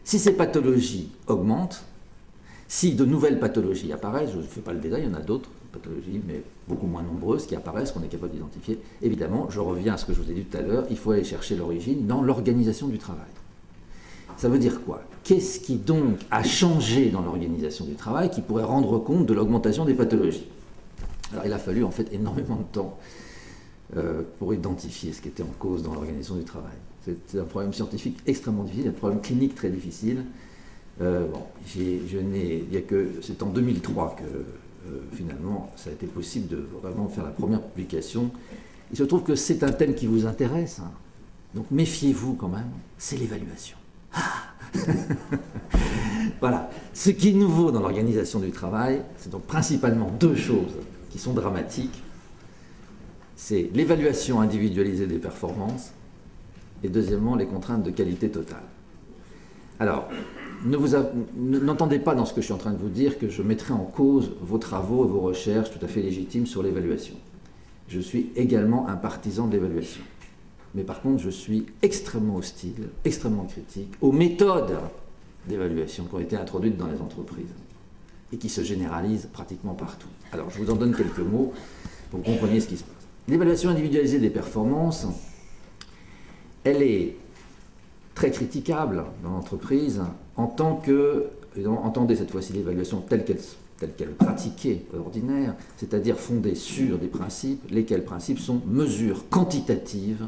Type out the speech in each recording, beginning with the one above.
Si ces pathologies augmentent, si de nouvelles pathologies apparaissent, je ne fais pas le détail, il y en a d'autres pathologies, mais beaucoup moins nombreuses qui apparaissent, qu'on est capable d'identifier, évidemment, je reviens à ce que je vous ai dit tout à l'heure, il faut aller chercher l'origine dans l'organisation du travail. Ça veut dire quoi? Qu'est-ce qui donc a changé dans l'organisation du travail qui pourrait rendre compte de l'augmentation des pathologies? Alors il a fallu en fait énormément de temps pour identifier ce qui était en cause dans l'organisation du travail. C'est un problème scientifique extrêmement difficile, un problème clinique très difficile. C'est en 2003 que finalement ça a été possible de vraiment faire la première publication. Il se trouve que c'est un thème qui vous intéresse, hein. Donc méfiez-vous quand même, c'est l'évaluation. Voilà. Ce qui est nouveau dans l'organisation du travail, c'est donc principalement deux choses qui sont dramatiques. C'est l'évaluation individualisée des performances et deuxièmement les contraintes de qualité totale. Alors, n'entendez pas dans ce que je suis en train de vous dire que je mettrai en cause vos travaux et vos recherches tout à fait légitimes sur l'évaluation. Je suis également un partisan de l'évaluation. Mais par contre, je suis extrêmement hostile, extrêmement critique aux méthodes d'évaluation qui ont été introduites dans les entreprises et qui se généralisent pratiquement partout. Alors, je vous en donne quelques mots pour que vous compreniez ce qui se passe. L'évaluation individualisée des performances, elle est très critiquable dans l'entreprise en tant que, entendez cette fois-ci l'évaluation telle qu'elle est pratiquée ordinaire, c'est-à-dire fondée sur des principes, lesquels principes sont mesures quantitatives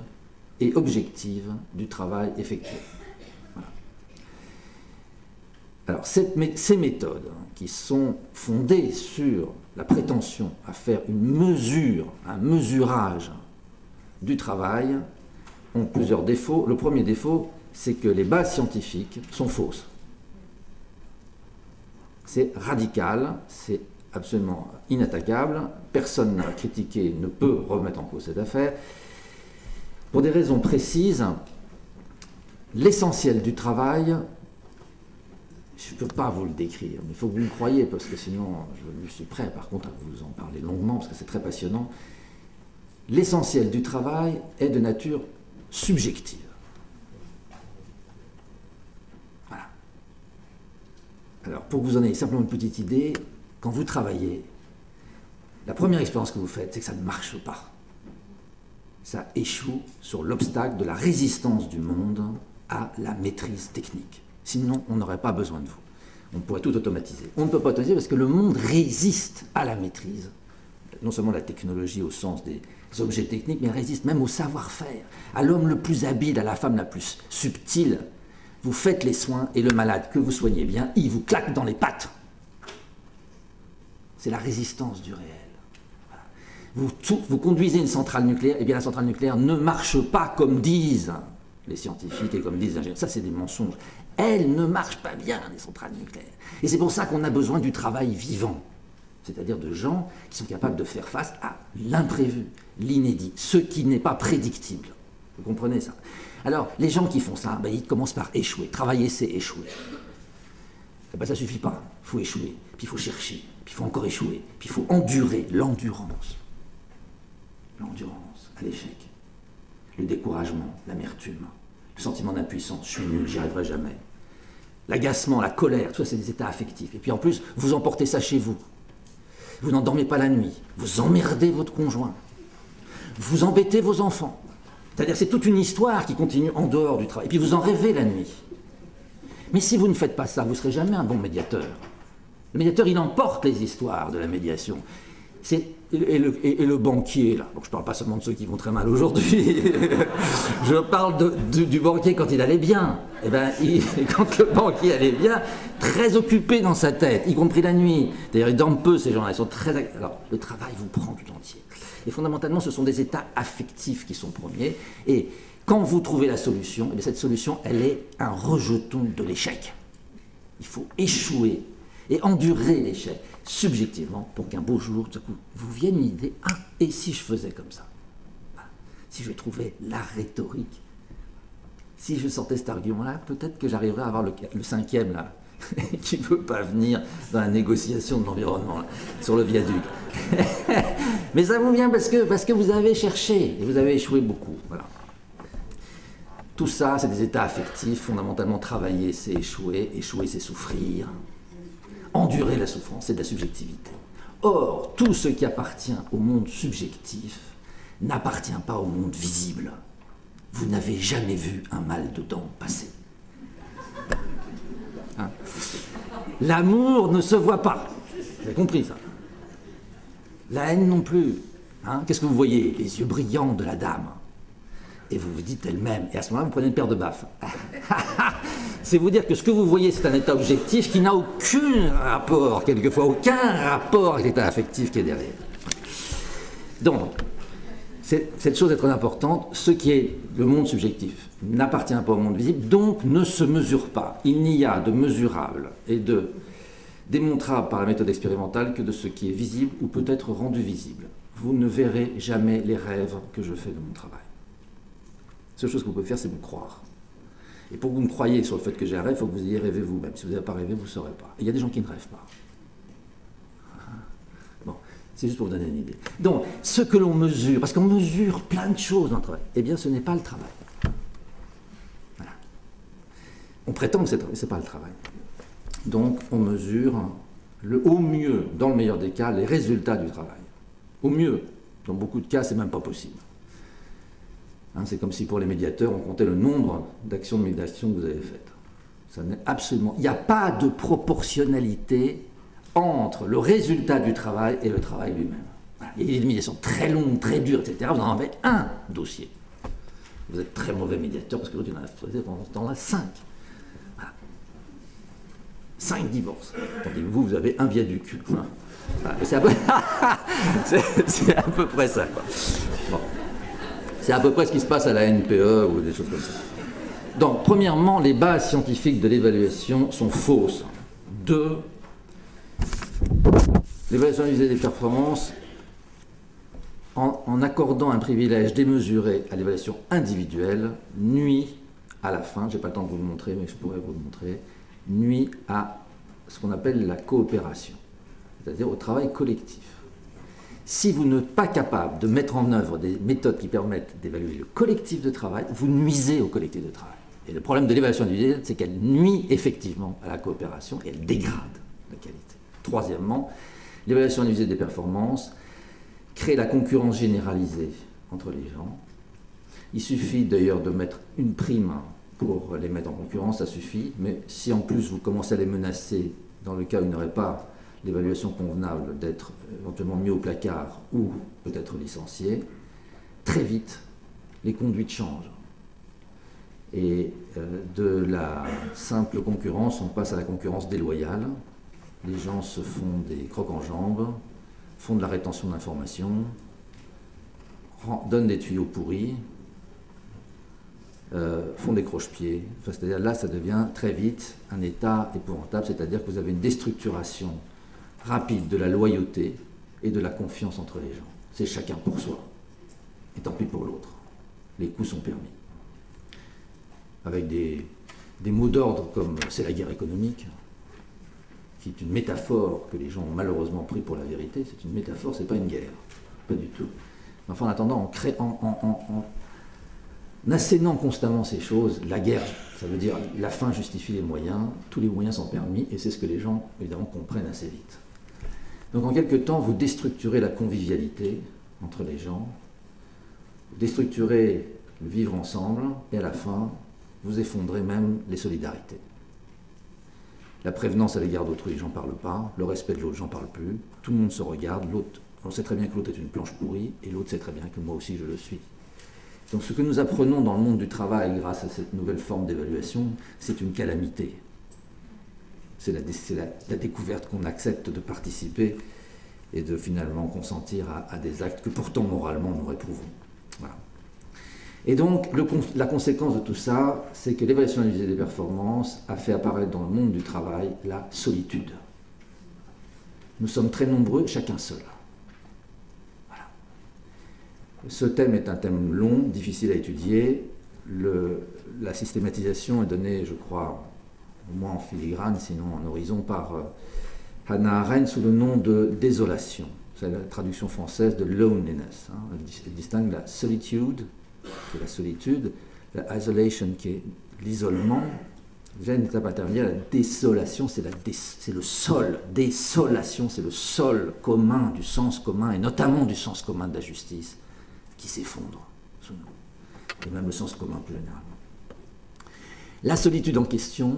et objectives du travail effectué. Voilà. Alors, ces méthodes qui sont fondées sur la prétention à faire une mesure, un mesurage du travail, ont plusieurs défauts. Le premier défaut, c'est que les bases scientifiques sont fausses. C'est radical, c'est absolument inattaquable, personne n'a critiqué, ne peut remettre en cause cette affaire. Pour des raisons précises, l'essentiel du travail, je ne peux pas vous le décrire, mais il faut que vous me croyiez, parce que sinon je suis prêt par contre à vous en parler longuement, parce que c'est très passionnant. L'essentiel du travail est de nature subjective. Voilà. Alors, pour que vous en ayez simplement une petite idée, quand vous travaillez, la première expérience que vous faites, c'est que ça ne marche pas. Ça échoue sur l'obstacle de la résistance du monde à la maîtrise technique. Sinon, on n'aurait pas besoin de vous. On pourrait tout automatiser. On ne peut pas automatiser parce que le monde résiste à la maîtrise. Non seulement la technologie au sens des objets techniques, mais elle résiste même au savoir-faire. À l'homme le plus habile, à la femme la plus subtile. Vous faites les soins et le malade, que vous soignez bien, il vous claque dans les pattes. C'est la résistance du réel. Vous conduisez une centrale nucléaire, et bien la centrale nucléaire ne marche pas comme disent les scientifiques et comme disent les ingénieurs. Ça, c'est des mensonges. Elle ne marche pas bien, les centrales nucléaires. Et c'est pour ça qu'on a besoin du travail vivant, c'est-à-dire de gens qui sont capables de faire face à l'imprévu, l'inédit, ce qui n'est pas prédictible. Vous comprenez ça? Alors, les gens qui font ça, ben, ils commencent par échouer. Travailler, c'est échouer. Eh ben, ça ne suffit pas. Il faut échouer, puis il faut chercher, puis il faut encore échouer, puis il faut endurer l'endurance. L'endurance à l'échec, le découragement, l'amertume, le sentiment d'impuissance, je suis nul, j'y arriverai jamais. L'agacement, la colère, tout ça c'est des états affectifs. Et puis en plus, vous emportez ça chez vous. Vous n'endormez pas la nuit, vous emmerdez votre conjoint, vous embêtez vos enfants. C'est-à-dire c'est toute une histoire qui continue en dehors du travail. Et puis vous en rêvez la nuit. Mais si vous ne faites pas ça, vous ne serez jamais un bon médiateur. Le médiateur, il emporte les histoires de la médiation. Et le banquier, là, donc je ne parle pas seulement de ceux qui vont très mal aujourd'hui, je parle du banquier quand il allait bien. Eh ben, quand le banquier allait bien, très occupé dans sa tête, y compris la nuit. D'ailleurs, ils dorment peu, ces gens-là, ils sont très... Alors, le travail vous prend tout entier. Et fondamentalement, ce sont des états affectifs qui sont premiers. Et quand vous trouvez la solution, eh bien, cette solution, elle est un rejeton de l'échec. Il faut échouer et endurer l'échec subjectivement pour qu'un beau jour, tout à coup, vous vienne une idée, ah, et si je faisais comme ça? Si je trouvais la rhétorique, si je sortais cet argument-là, peut-être que j'arriverais à avoir le cinquième, là, qui ne veut pas venir dans la négociation de l'environnement, sur le viaduc. Mais ça vous vient parce que vous avez cherché, et vous avez échoué beaucoup. Voilà. Tout ça, c'est des états affectifs. Fondamentalement, travailler, c'est échouer. Échouer, c'est souffrir. Endurer la souffrance, c'est de la subjectivité. Or, tout ce qui appartient au monde subjectif n'appartient pas au monde visible. Vous n'avez jamais vu un mal de dents passer. Hein? L'amour ne se voit pas. Vous avez compris ça? La haine non plus. Hein? Qu'est-ce que vous voyez? Les yeux brillants de la dame. Et vous vous dites elle-même, et à ce moment-là, vous prenez une paire de baffes. C'est vous dire que ce que vous voyez, c'est un état objectif qui n'a aucun rapport, quelquefois aucun rapport avec l'état affectif qui est derrière. Donc, cette chose est très importante. Ce qui est le monde subjectif n'appartient pas au monde visible, donc ne se mesure pas. Il n'y a de mesurable et de démontrable par la méthode expérimentale que de ce qui est visible ou peut être rendu visible. Vous ne verrez jamais les rêves que je fais de mon travail. La seule chose que vous pouvez faire, c'est me croire. Et pour que vous me croyiez sur le fait que j'ai un rêve, il faut que vous ayez rêvé vous-même. Si vous n'avez pas rêvé, vous ne saurez pas. Et il y a des gens qui ne rêvent pas. Bon, c'est juste pour vous donner une idée. Donc, ce que l'on mesure, parce qu'on mesure plein de choses dans le travail, eh bien, ce n'est pas le travail. Voilà. On prétend que ce n'est pas le travail. Donc, on mesure, au mieux, dans le meilleur des cas, les résultats du travail. Au mieux, dans beaucoup de cas, c'est même pas possible. Hein, c'est comme si pour les médiateurs, on comptait le nombre d'actions de médiation que vous avez faites. Ça n'est absolument... Il n'y a pas de proportionnalité entre le résultat du travail et le travail lui-même. Voilà. Il y a des médiations très longues, très dures, etc. Vous en avez un dossier. Vous êtes très mauvais médiateur parce que l'autre, il en a fait pendant ce temps-là 5. Voilà. 5 divorces. Tandis que vous avez un viaduc. Voilà. Voilà. C'est à peu près ça, quoi. Bon. C'est à peu près ce qui se passe à la NPE ou des choses comme ça. Donc, premièrement, les bases scientifiques de l'évaluation sont fausses. 2. L'évaluation individuelle des performances, en accordant un privilège démesuré à l'évaluation individuelle, nuit à la fin, je n'ai pas le temps de vous le montrer, mais je pourrais vous le montrer, nuit à ce qu'on appelle la coopération, c'est-à-dire au travail collectif. Si vous n'êtes pas capable de mettre en œuvre des méthodes qui permettent d'évaluer le collectif de travail, vous nuisez au collectif de travail. Et le problème de l'évaluation individuelle, c'est qu'elle nuit effectivement à la coopération et elle dégrade la qualité. Troisièmement, l'évaluation individuelle des performances crée la concurrence généralisée entre les gens. Il suffit d'ailleurs de mettre une prime pour les mettre en concurrence, ça suffit, mais si en plus vous commencez à les menacer, dans le cas où il n'y aurait pas l'évaluation convenable, d'être éventuellement mis au placard ou peut-être licencié, très vite, les conduites changent. Et de la simple concurrence, on passe à la concurrence déloyale. Les gens se font des crocs en jambes, font de la rétention d'informations, donnent des tuyaux pourris, font des croche-pieds. Enfin, c'est-à-dire là, ça devient très vite un état épouvantable, c'est-à-dire que vous avez une déstructuration rapide de la loyauté et de la confiance entre les gens. C'est chacun pour soi. Et tant pis pour l'autre. Les coups sont permis. Avec des mots d'ordre comme « c'est la guerre économique », qui est une métaphore que les gens ont malheureusement pris pour la vérité. C'est une métaphore, c'est pas une guerre. Pas du tout. Mais enfin, en attendant, en assénant constamment ces choses, la guerre, ça veut dire la fin justifie les moyens, tous les moyens sont permis, et c'est ce que les gens, évidemment, comprennent assez vite. Donc en quelque temps, vous déstructurez la convivialité entre les gens, vous déstructurez le vivre ensemble, et à la fin, vous effondrez même les solidarités. La prévenance à l'égard d'autrui, j'en parle pas, le respect de l'autre, j'en parle plus, tout le monde se regarde, l'autre, on sait très bien que l'autre est une planche pourrie, et l'autre sait très bien que moi aussi je le suis. Donc ce que nous apprenons dans le monde du travail grâce à cette nouvelle forme d'évaluation, c'est une calamité. C'est la découverte qu'on accepte de participer et de finalement consentir à des actes que pourtant moralement nous réprouvons. Voilà. Et donc la conséquence de tout ça, c'est que l'évaluation individuelle des performances a fait apparaître dans le monde du travail la solitude. Nous sommes très nombreux, chacun seul. Voilà. Ce thème est un thème long, difficile à étudier. La systématisation est donnée, je crois, au moins en filigrane, sinon en horizon, par Hannah Arendt sous le nom de désolation. C'est la traduction française de loneliness. Hein. Elle distingue la solitude, qui est la solitude, La isolation, qui est l'isolement, déjà une étape intermédiaire, la désolation, c'est le sol. Désolation, c'est le sol commun, du sens commun, et notamment du sens commun de la justice, qui s'effondre sous nous. Et même le sens commun plus généralement. La solitude en question,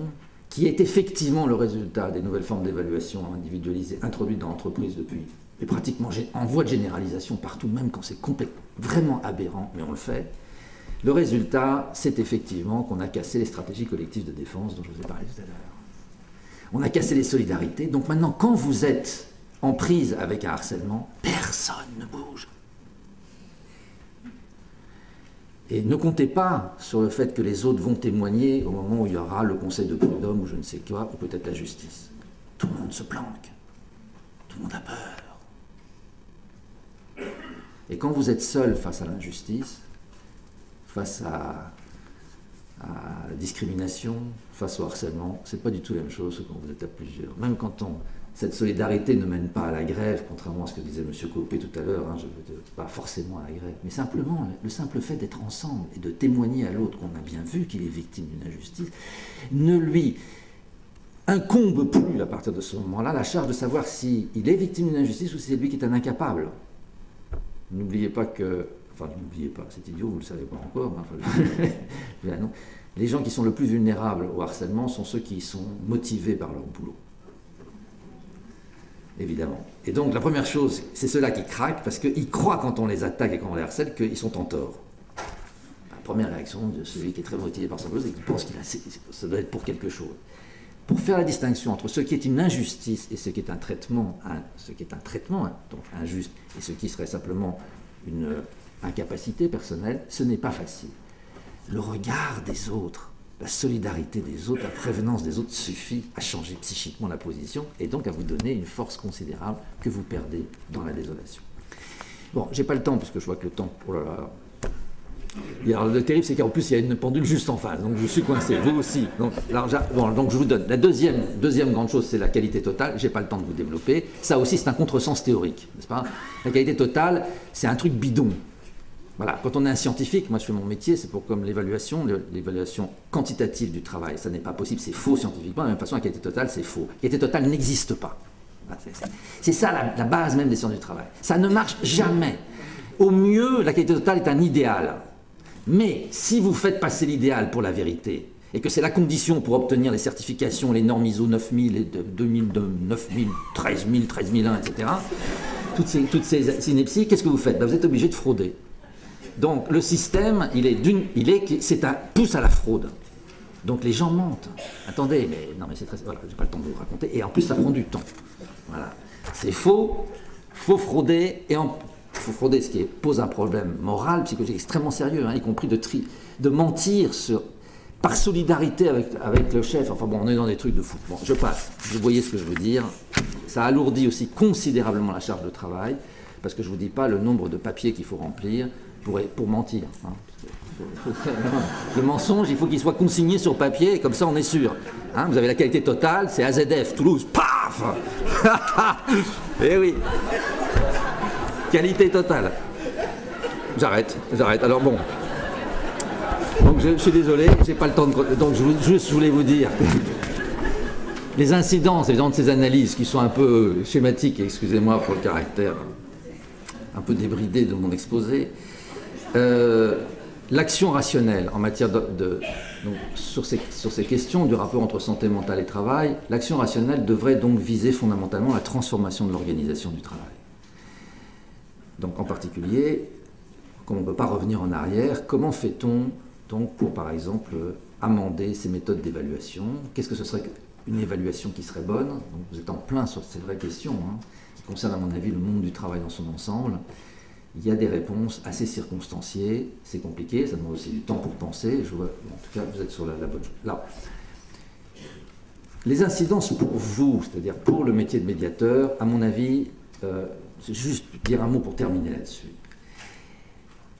qui est effectivement le résultat des nouvelles formes d'évaluation individualisée introduites dans l'entreprise depuis, et pratiquement en voie de généralisation partout, même quand c'est vraiment aberrant, mais on le fait. Le résultat, c'est effectivement qu'on a cassé les stratégies collectives de défense dont je vous ai parlé tout à l'heure. On a cassé les solidarités, donc maintenant, quand vous êtes en prise avec un harcèlement, personne ne bouge. Et ne comptez pas sur le fait que les autres vont témoigner au moment où il y aura le conseil de prud'homme ou je ne sais quoi, ou peut-être la justice. Tout le monde se planque. Tout le monde a peur. Et quand vous êtes seul face à l'injustice, face à la discrimination, face au harcèlement, c'est pas du tout la même chose que quand vous êtes à plusieurs. Même quand cette solidarité ne mène pas à la grève, contrairement à ce que disait M. Copé tout à l'heure, je ne veux pas forcément à la grève, mais simplement le simple fait d'être ensemble et de témoigner à l'autre qu'on a bien vu qu'il est victime d'une injustice, ne lui incombe plus à partir de ce moment-là la charge de savoir s'il est victime d'une injustice ou si c'est lui qui est un incapable. N'oubliez pas que, enfin n'oubliez pas, c'est idiot, vous ne le savez pas encore, non. Les gens qui sont le plus vulnérables au harcèlement sont ceux qui sont motivés par leur boulot. Évidemment. Et donc la première chose, c'est ceux-là qui craquent parce qu'ils croient quand on les attaque et quand on les harcèle qu'ils sont en tort. La première réaction de celui qui est très motivé par son boulot, c'est qu'il pense que ça doit être pour quelque chose. Pour faire la distinction entre ce qui est une injustice et ce qui est un traitement, donc injuste, et ce qui serait simplement une incapacité personnelle, ce n'est pas facile. Le regard des autres, la solidarité des autres, la prévenance des autres suffit à changer psychiquement la position et donc à vous donner une force considérable que vous perdez dans la désolation. Bon, j'ai pas le temps, puisque je vois que le temps... Oh là là. Et alors, le terrible, c'est qu'en plus, il y a une pendule juste en face, donc je suis coincé, vous aussi. Donc, alors, donc je vous donne. La deuxième grande chose, c'est la qualité totale. J'ai pas le temps de vous développer. Ça aussi, c'est un contresens théorique, n'est-ce pas? La qualité totale, c'est un truc bidon. Voilà, quand on est un scientifique, moi je fais mon métier, c'est pour comme l'évaluation quantitative du travail. Ça n'est pas possible, c'est faux scientifiquement. De la même façon, la qualité totale, c'est faux. La qualité totale n'existe pas. C'est ça la base même des sciences du travail. Ça ne marche jamais. Au mieux, la qualité totale est un idéal. Mais si vous faites passer l'idéal pour la vérité, et que c'est la condition pour obtenir les certifications, les normes ISO 9000, et 2000, 9000, 13000, 13001, etc., toutes ces synepsies, qu'est-ce que vous faites? Vous êtes obligé de frauder. Donc le système, c'est un pousse à la fraude. Donc les gens mentent. Attendez, mais non, mais c'est très... Voilà, j'ai pas le temps de vous raconter. Et en plus, ça prend du temps. Voilà. C'est faux, faut frauder, et faut frauder, ce qui pose un problème moral, psychologique extrêmement sérieux, y compris de mentir par solidarité avec le chef. Enfin bon, on est dans des trucs de fou. Bon, je passe. Vous voyez ce que je veux dire. Ça alourdit aussi considérablement la charge de travail, parce que je ne vous dis pas le nombre de papiers qu'il faut remplir pour mentir. Le mensonge, il faut qu'il soit consigné sur papier, et comme ça on est sûr. Vous avez la qualité totale, c'est AZF, Toulouse, paf. Eh oui. Qualité totale. J'arrête. Alors bon. Donc je suis désolé, j'ai pas le temps de... Donc je voulais vous dire... Les incidents, c'est dans ces analyses qui sont un peu schématiques, excusez-moi pour le caractère un peu débridé de mon exposé. L'action rationnelle en matière donc, sur ces questions du rapport entre santé mentale et travail, l'action rationnelle devrait donc viser fondamentalement la transformation de l'organisation du travail. Donc en particulier, comme on ne peut pas revenir en arrière, comment fait-on donc pour par exemple amender ces méthodes d'évaluation? Qu'est-ce que ce serait une évaluation qui serait bonne? Donc vous êtes en plein sur ces vraies questions, qui concernent à mon avis le monde du travail dans son ensemble. Il y a des réponses assez circonstanciées, c'est compliqué, ça demande aussi du temps pour penser. Je vois, en tout cas, vous êtes sur la bonne chose. Là, les incidences pour vous, c'est-à-dire pour le métier de médiateur, à mon avis, c'est juste dire un mot pour terminer là-dessus.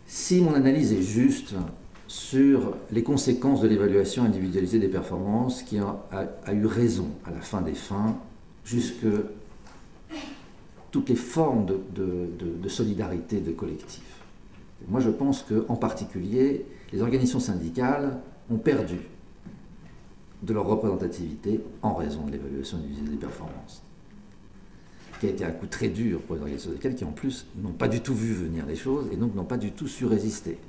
Si mon analyse est juste sur les conséquences de l'évaluation individualisée des performances, qui a eu raison à la fin des fins, jusque toutes les formes de solidarité de collectif. Moi, je pense qu'en particulier, les organisations syndicales ont perdu de leur représentativité en raison de l'évaluation individuelle des performances, qui a été un coup très dur pour les organisations syndicales qui, en plus, n'ont pas du tout vu venir les choses et donc n'ont pas du tout su résister.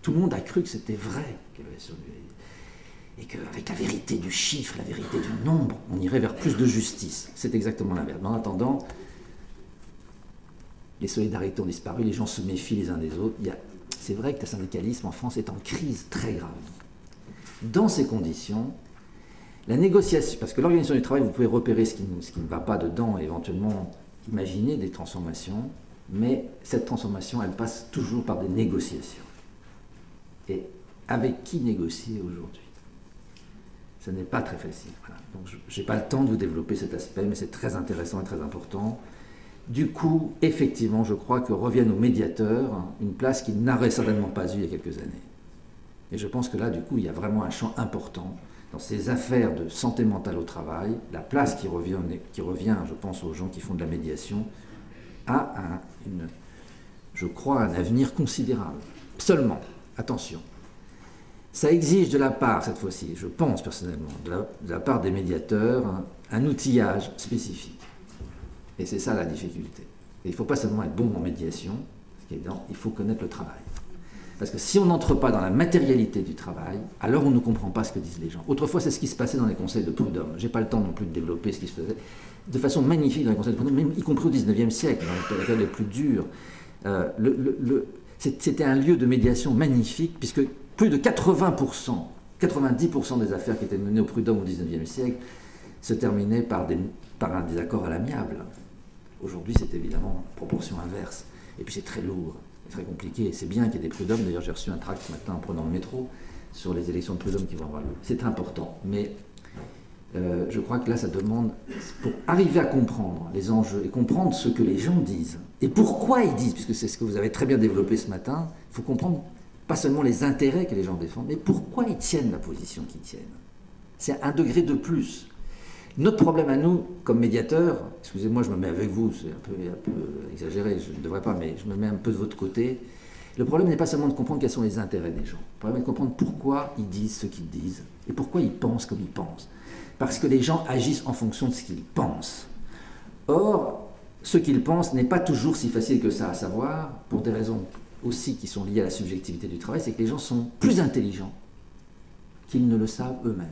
Tout le monde a cru que c'était vrai, l'évaluation et qu'avec la vérité du chiffre, la vérité du nombre, on irait vers plus de justice. C'est exactement l'inverse. Mais en attendant, les solidarités ont disparu, les gens se méfient les uns des autres. C'est vrai que le syndicalisme en France est en crise très grave. Dans ces conditions, la négociation, parce que l'organisation du travail, vous pouvez repérer ce qui ne va pas dedans et éventuellement imaginer des transformations, mais cette transformation, elle passe toujours par des négociations. Et avec qui négocier aujourd'hui? Ce n'est pas très facile. Voilà. Donc je n'ai pas le temps de vous développer cet aspect, mais c'est très intéressant et très important. Du coup, effectivement, je crois que reviennent aux médiateurs une place qu'ils n'auraient certainement pas eue il y a quelques années. Et je pense que là, du coup, il y a vraiment un champ important dans ces affaires de santé mentale au travail, la place qui revient, je pense, aux gens qui font de la médiation, a je crois, un avenir considérable. Seulement, attention, ça exige de la part, cette fois-ci, je pense personnellement, de la part des médiateurs, un outillage spécifique. Et c'est ça la difficulté. Et il ne faut pas seulement être bon en médiation, il faut connaître le travail. Parce que si on n'entre pas dans la matérialité du travail, alors on ne comprend pas ce que disent les gens. Autrefois, c'est ce qui se passait dans les conseils de prud'homme. Je n'ai pas le temps non plus de développer ce qui se faisait de façon magnifique dans les conseils de prud'homme, même y compris au XIXe siècle, dans les périodes les plus dures. C'était un lieu de médiation magnifique, puisque plus de 80%, 90% des affaires qui étaient menées au prud'homme au XIXe siècle se terminaient par un désaccord à l'amiable. Aujourd'hui, c'est évidemment proportion inverse. Et puis c'est très lourd, très compliqué. C'est bien qu'il y ait des prud'hommes. D'ailleurs, j'ai reçu un tract ce matin en prenant le métro sur les élections de prud'hommes qui vont avoir lieu. C'est important. Mais je crois que là, ça demande, pour arriver à comprendre les enjeux et comprendre ce que les gens disent et pourquoi ils disent, puisque c'est ce que vous avez très bien développé ce matin, il faut comprendre pas seulement les intérêts que les gens défendent, mais pourquoi ils tiennent la position qu'ils tiennent. C'est un degré de plus. Notre problème à nous, comme médiateurs, excusez-moi, je me mets avec vous, c'est un peu exagéré, je ne devrais pas, mais je me mets un peu de votre côté. Le problème n'est pas seulement de comprendre quels sont les intérêts des gens. Le problème est de comprendre pourquoi ils disent ce qu'ils disent et pourquoi ils pensent comme ils pensent. Parce que les gens agissent en fonction de ce qu'ils pensent. Or, ce qu'ils pensent n'est pas toujours si facile que ça à savoir, pour des raisons aussi qui sont liées à la subjectivité du travail, c'est que les gens sont plus intelligents qu'ils ne le savent eux-mêmes.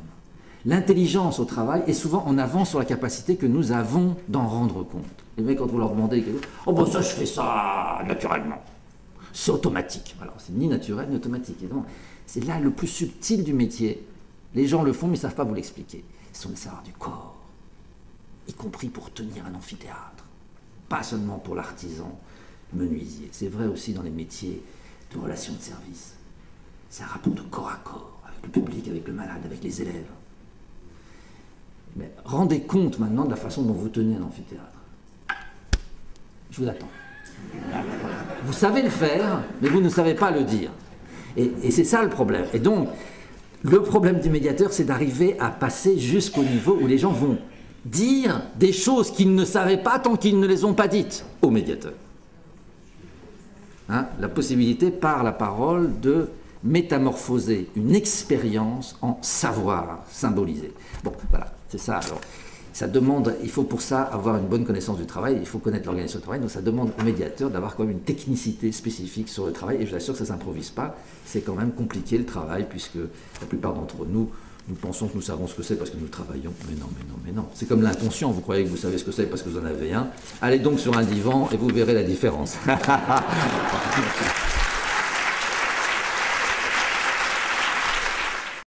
L'intelligence au travail est souvent en avance sur la capacité que nous avons d'en rendre compte. Les mecs, quand vous leur demandez, oh ben ça, je fais ça naturellement. C'est automatique. Alors, c'est ni naturel ni automatique. C'est là le plus subtil du métier. Les gens le font, mais ils ne savent pas vous l'expliquer. Ce sont des savoirs du corps, y compris pour tenir un amphithéâtre. Pas seulement pour l'artisan menuisier. C'est vrai aussi dans les métiers de relations de service. C'est un rapport de corps à corps, avec le public, avec le malade, avec les élèves. Mais rendez compte maintenant de la façon dont vous tenez un amphithéâtre. Je vous attends. Vous savez le faire, mais vous ne savez pas le dire. Et c'est ça le problème. Et donc, le problème du médiateur, c'est d'arriver à passer jusqu'au niveau où les gens vont dire des choses qu'ils ne savaient pas tant qu'ils ne les ont pas dites au médiateur. Hein, la possibilité, par la parole, de métamorphoser une expérience en savoir symbolisé. Bon, voilà, c'est ça. Alors, ça demande, il faut pour ça avoir une bonne connaissance du travail, il faut connaître l'organisation du travail, donc ça demande au médiateur d'avoir quand même une technicité spécifique sur le travail, et je vous assure que ça ne s'improvise pas, c'est quand même compliqué le travail, puisque la plupart d'entre nous, nous pensons que nous savons ce que c'est parce que nous travaillons, mais non, mais non, mais non. C'est comme l'inconscient, vous croyez que vous savez ce que c'est parce que vous en avez un. Allez donc sur un divan et vous verrez la différence.